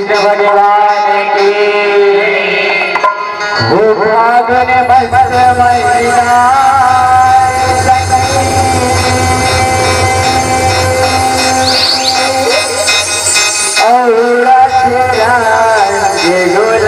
कृष्ण भगवान की वो फागुन मस्त महीना और गुला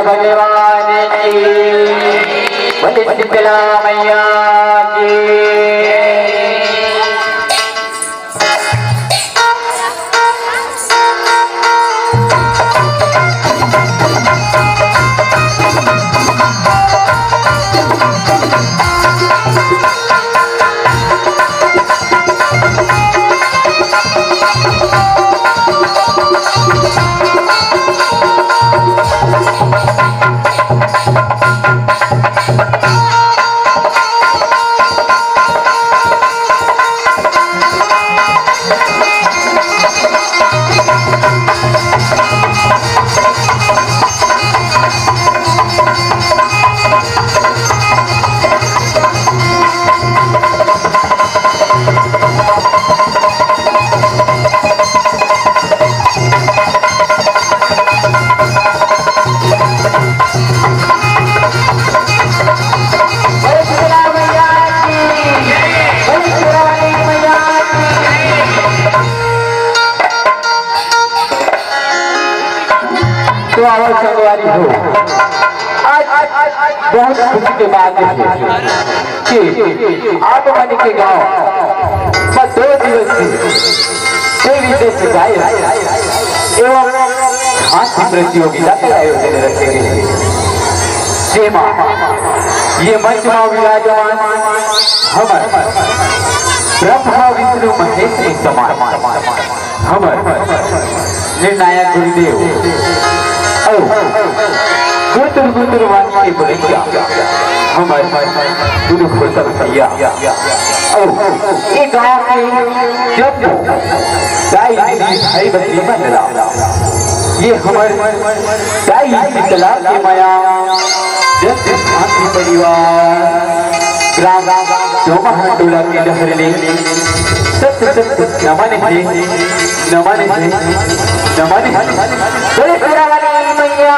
भगवान की बोले शीतला मैया की। तो आवाज संगवारी हो आज बहुत खुशी के बात है कि आप मन के गांव में 2 दिवसीय देवी देश गाय एवं हास्य प्रतियोगिता का आयोजन रखेंगे। सेमा ये मंच में विराजमान हमर ब्रह्मा विष्णु महेश के समान हमर निर्णायक गुरुदेव गुरुतर गुरुतर वाणी के बोलिया हमर गुरु घोषक भैया ये गांव के जब दाई भाई बच्चे बन रहा ये हमारे दाई शीतला के माया जब शांति परिवार ग्राम डोमाहटोला के लहरले सत नमन है नमन है नमन है बोले तेरा वाली मैया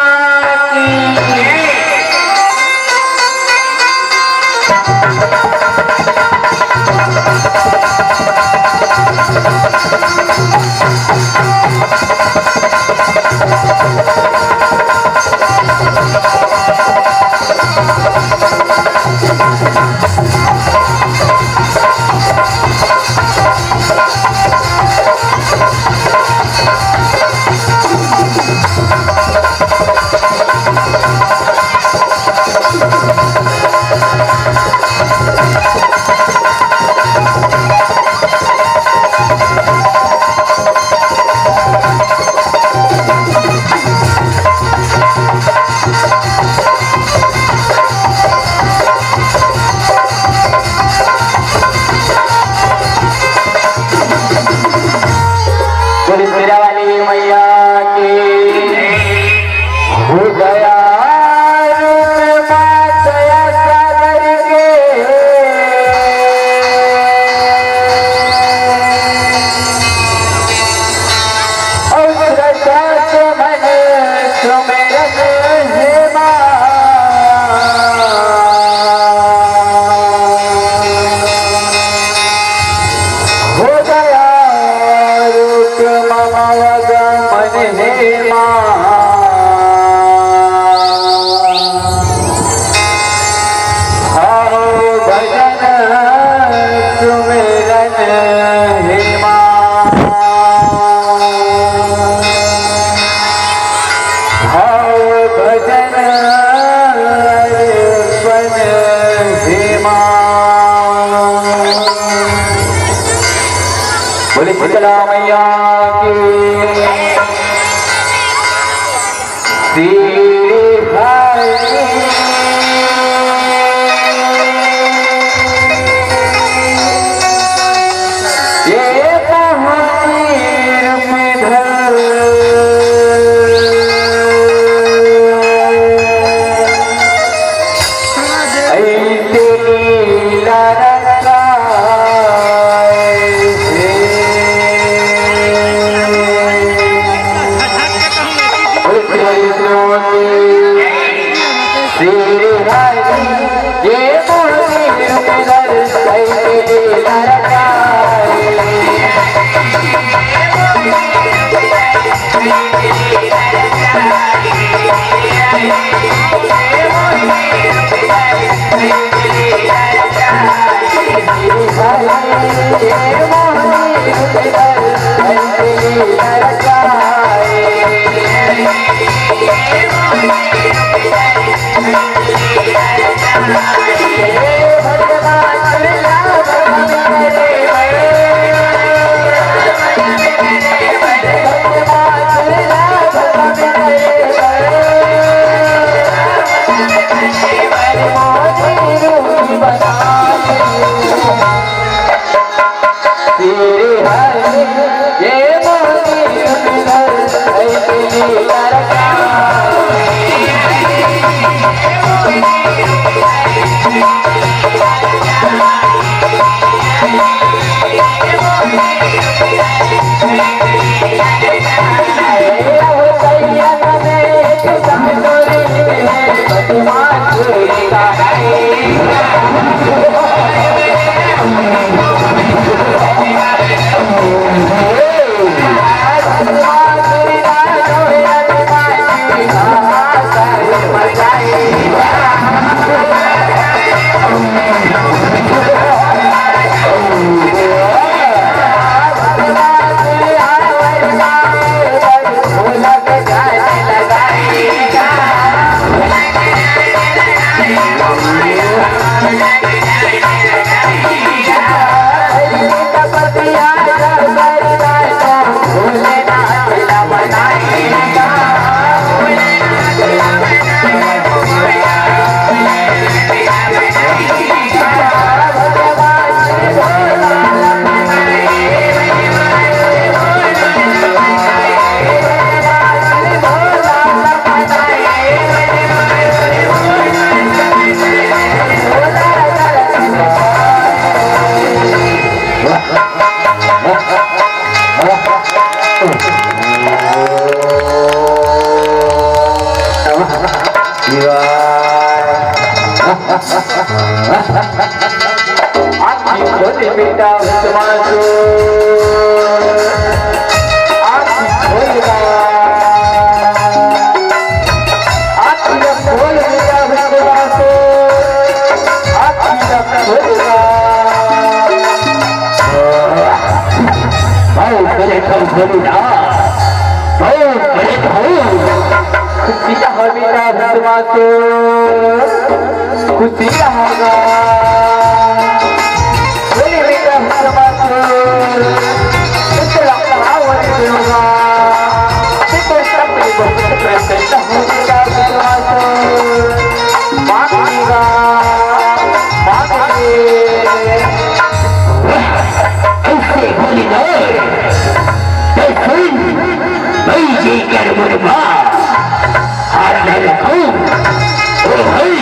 की Oh, आखी खोली बेटा विश्वासो आखी खोलना आखी खोल बेटा विश्वासो आखी खोलना भाऊ करे तो खोलना भाऊ करे तो खुशी हो बेटा विश्वासो खुशी होगा बोले बेटा विश्वासो इतना पावर होगा तो सब बहुत प्रसन्न हो बेटा विश्वासो मांगेगा मांगे ऐसे बोली ना तो सुन मैं ये कर मुर्मा हाथ न रखूं ओ भाई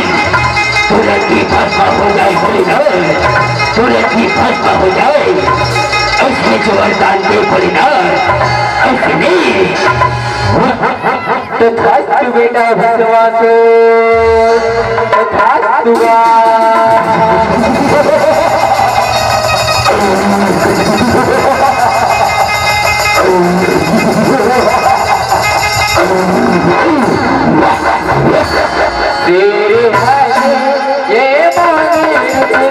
तुरंत ही फंसा हो जाए बोली ना तुरंत ही फंसा हो जाए ऐसे जो वरदान दे बोली ना ऐसे नहीं तो खास बेटा विश्वासो तो खास दूंगा तेरे हाथ ये मांगे उधर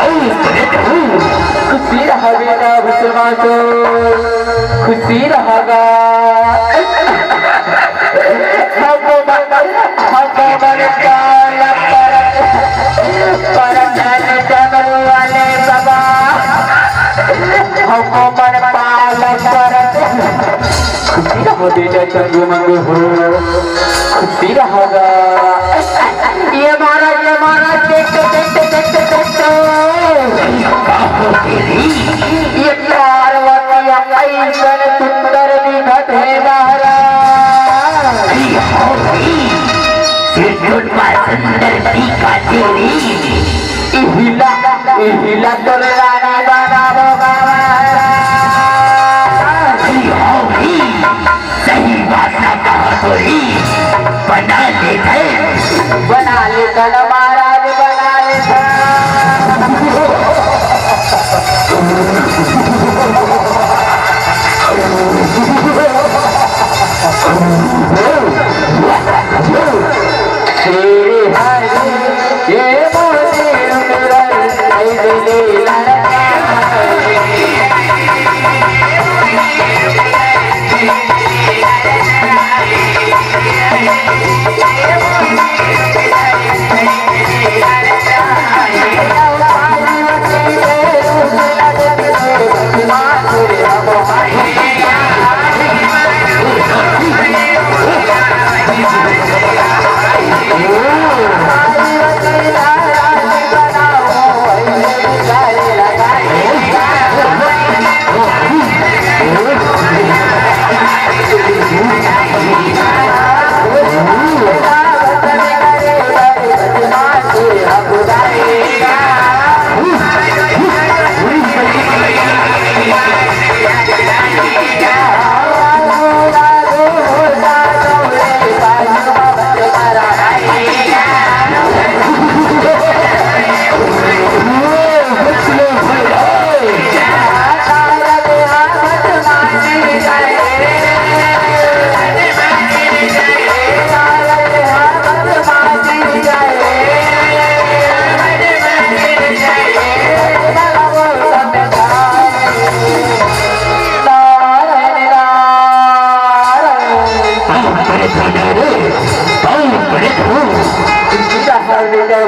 ऐली खुशी रहेगा हमको वाले बाबा हमको मन पालक खुशी रहो बेटा चंगू मंगू हो खुशी रहेगा ये मारा देखते देखते देखते देखते ये ऐसन सुंदर दिखत है महाराज हिला तो रानी बना सही बात ना कहा तो ही बना लेता महाराज बना लेता Yeah. खुशी रहेगा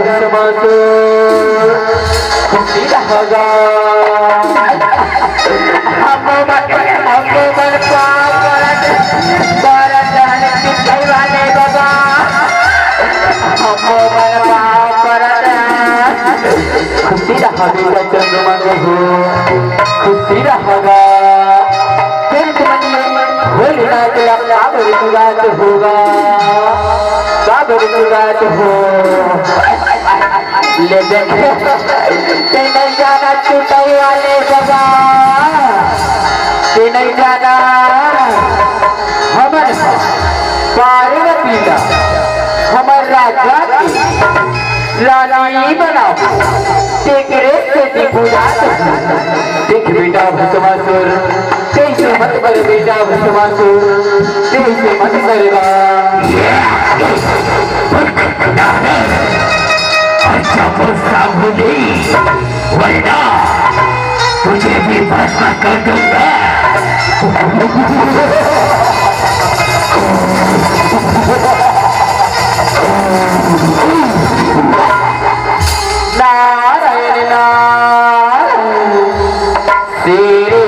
चंद्रमा हो, खुशी रहेगा होगा हो ले नहीं जाना चुटाई वाले बाबा नहीं जाना हमारे पार्वती का हमारे राजा की रानी बनाओ देख बेटा भस्मासुर कैसे मत कर बेटा भस्मासुर कैसे मत करेगा अच्छा गुस्सा मुझे वरना तुझे भी भस्म कर दूंगा नारायण नारायण तेरे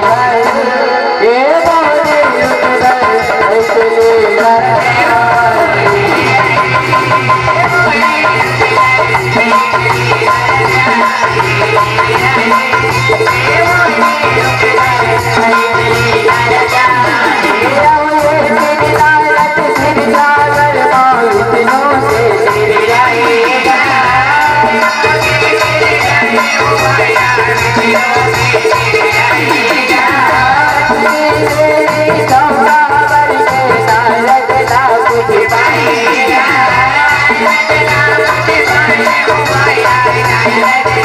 Bye.